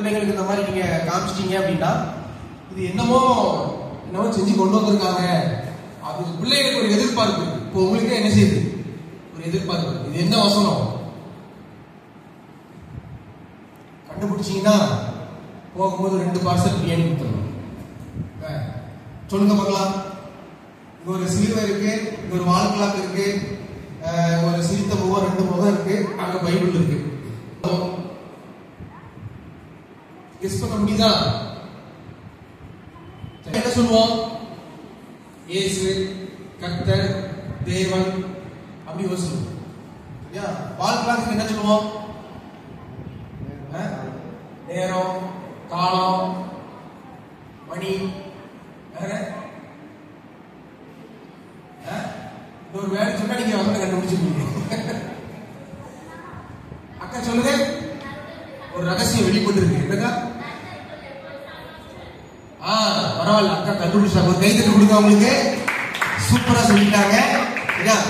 பிள்ளைங்களுக்கு இந்த மாதிரி நீங்க காமிச்சிட்டீங்க அப்படின்னா இது என்னமோ செஞ்சு கொண்டு வந்திருக்காங்க. அது பிள்ளைகளுக்கு ஒரு எதிர்பார்ப்பு. இப்போ உங்களுக்கு என்ன செய்யுது? ஒரு எதிர்பார்ப்பு. இது என்ன வசனம் கண்டுபிடிச்சீங்கன்னா போகும்போது 2 பார்சல் பிரியாணி கொடுத்துருவோம். சொல்லுங்க பார்க்கலாம். இங்க ஒரு சிலுவை இருக்கு, இங்க ஒரு வால் கிளாக் இருக்கு, ஒரு சிரித்த முகம் 2 முகம் இருக்கு, அங்க பைபிள் இருக்கு. கெஸ் பண்ண முடியுதா? என்ன சொல்லுவோம்? இயேசு, கர்த்தர், தேவன் அப்படி யோசிப்போம். வால் கிளாக் என்ன சொல்லுவோம்? நேரம், காலம், மணி. ஒரு வேலை சொன்னா நீங்க வசனம் கண்டுபிடிச்சிருக்கீங்க. அக்கா சொல்லுங்க. ஒரு ரகசியம் வெளிப்பட்டு இருக்கு. என்னக்கா? பரவாயில்ல, அக்கா கண்டுபிடிச்சாங்க. ஒரு கைத்தட்டு கொடுங்க அவங்களுக்கு. சூப்பரா சொல்லிட்டாங்க.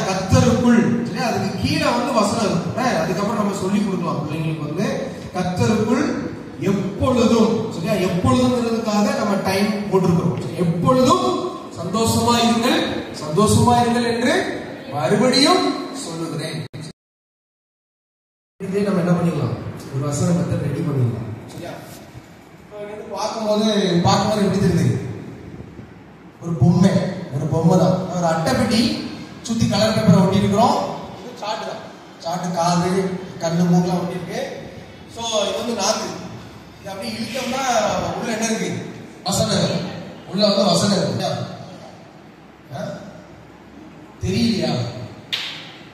கர்த்தருக்குள். அதுக்கு கீழே வசனம் இருக்கு. அதுக்கப்புறம் நம்ம சொல்லி கொடுக்கலாம் பிள்ளைங்களுக்கு. கர்த்தருக்குள் எப்பொழுதும், சரியா? எப்பொழுதுங்கிறதுக்காக நம்ம டைம் போட்டிருக்கிறோம். எப்பொழுதும் சந்தோஷமா இருங்கள், சந்தோஷமா இருங்கள் என்று மறுபடியும் சொல்லுகிறேன். இதே நம்ம என்ன பண்ணிக்கலாம்? ஒரு வசனம் மெத்தட் ரெடி பண்ணிடலாம். சரியா? பார்க்கும்போது எப்படி தெரியுது? ஒரு பொம்மை தான். ஒரு அட்டைப்பெட்டி சுத்தி கலர் பேப்பரை ஒட்டி இருக்கிறோம். இது சாட்டு தான். சாட்டு காது, கண்ணு, மூக்கெல்லாம் ஒட்டி இருக்கு. ஸோ இது நாக்கு. இது அப்படி இழுத்தோம்னா உள்ள என்ன இருக்கு? வசனம். உள்ள வசனம் இருக்கு. தெரியலையா?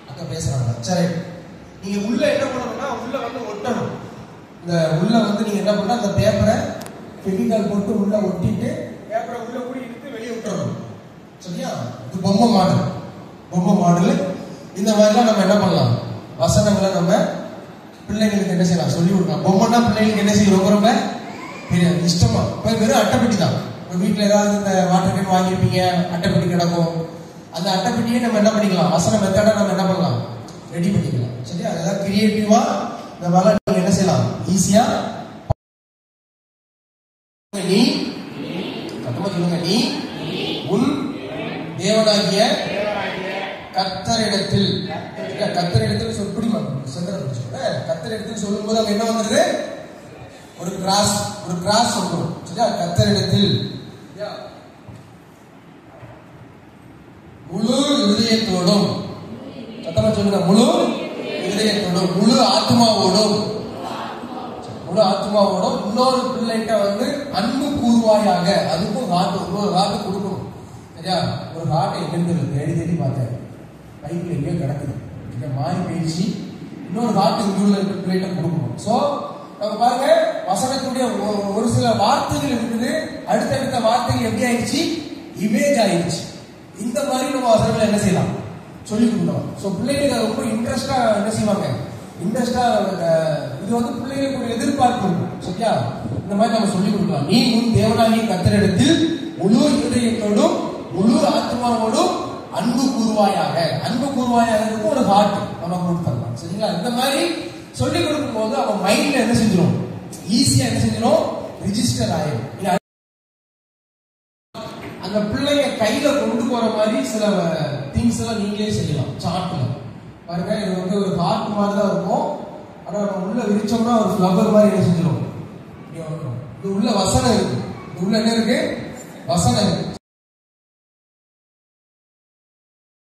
அக்கா பேசுறாங்க. சரி, நீங்க உள்ள என்ன பண்ணணும்னா உள்ள ஒட்டணும். இந்த உள்ள நீங்க என்ன பண்ணா அந்த பேப்பரை ஃபெவிகால் போட்டு உள்ள ஒட்டிட்டு பேப்பரை உள்ள கூட இழுத்து வெளியே விட்டுறணும். சரியா? இது பொம்மை மாடல். இந்த மாதிரிலாம் நம்ம என்ன பண்ணலாம்? வசனங்களை நம்ம பிள்ளைங்களுக்கு என்ன செய்யலாம்? சொல்லி கொடுக்கலாம். பொம்மைனா பிள்ளைங்களுக்கு என்ன செய்யும்? ரொம்ப தெரியாது, இஷ்டமா. இப்போ வெறும் அட்டைப்பெட்டி தான். இப்போ வீட்டில் ஏதாவது இந்த வாட்டர் கேன் வாங்கியிருப்பீங்க, அட்டைப்பெட்டி கிடக்கும். அந்த அட்டைப்பெட்டியே நம்ம என்ன பண்ணிக்கலாம்? வசன மெத்தடா நம்ம என்ன பண்ணலாம்? ரெடி பண்ணிக்கலாம். சரியா? அதாவது கிரியேட்டிவா இந்த மாதிரிலாம் நீங்க என்ன செய்யலாம்? ஈஸியா. நீ சத்தமா சொல்லுங்க. நீ உன் தேவனாகிய கர்த்தரிடத்தில் சொல்லி கர்த்தரிடத்தில் சொல்லும் போது அங்க என்ன வந்துருது? ஒரு கிராஸ் சொல்றோம். சரியா? கர்த்தரிடத்தில் முழு இதயத்தோடும், சத்தமா சொல்லுங்க, முழு இதயத்தோடும், முழு ஆத்மாவோடும் இன்னொரு பிள்ளைகிட்ட அன்பு கூறுவாயாக. அதுக்கும் இன்னொரு ஹார்ட் கொடுக்கணும். சரியா? ஒரு ஹார்ட்டை எங்கிருந்து தேடி பார்த்தேன், பைப்பில் எங்கேயோ கிடக்குது. இங்க மாறி பேசி இன்னொரு ஹார்ட் இங்க உள்ள பிள்ளைகிட்ட கொடுக்கணும். ஸோ நம்ம பாருங்க, வசனத்துடைய ஒரு சில வார்த்தைகள் இருக்குது. அடுத்தடுத்த வார்த்தைகள் எப்படி ஆயிடுச்சு? இமேஜ் ஆயிடுச்சு. இந்த மாதிரி நம்ம வசனங்களை என்ன செய்யலாம்? சொல்லி கொடுக்கலாம். ஸோ பிள்ளைகளுக்கு ரொம்ப இன்ட்ரெஸ்டா என்ன செய்வாங்க? இன்ட்ரெஸ்டா இது பிள்ளைகளுக்கு ஒரு எதிர்பார்ப்பு. சரியா? இந்த மாதிரி நம்ம சொல்லி கொடுக்கலாம். நீ உன் தேவனாகிய கர்த்தரிடத்தில் முழு இதயத்தோடும் முழு ஆத்மாவோடும் அன்பு கூறுவாயாக. அன்பு கூறுவாயாக ஒரு ஹார்ட் நம்ம கொடுத்துடலாம். சரிங்களா? இந்த மாதிரி சொல்லி கொடுக்கும் போது அவன் மைண்ட்ல என்ன செஞ்சிடும்? ஈஸியா என்ன செஞ்சிடும்? ரிஜிஸ்டர் ஆயிடும். அந்த பிள்ளைங்க கையில கொண்டு போற மாதிரி சில திங்ஸ் எல்லாம் நீங்களே செய்யலாம். சார்ட்ல பாருங்க, இது ஒரு ஹார்ட் மாதிரி தான் இருக்கும். ஆனா நம்ம உள்ள விரிச்சோம்னா ஒரு ஃப்ளவர் மாதிரி என்ன செஞ்சிடும்? இது உள்ள வசனம் இருக்கு. இது உள்ள என்ன இருக்கு? வசனம் இருக்கு.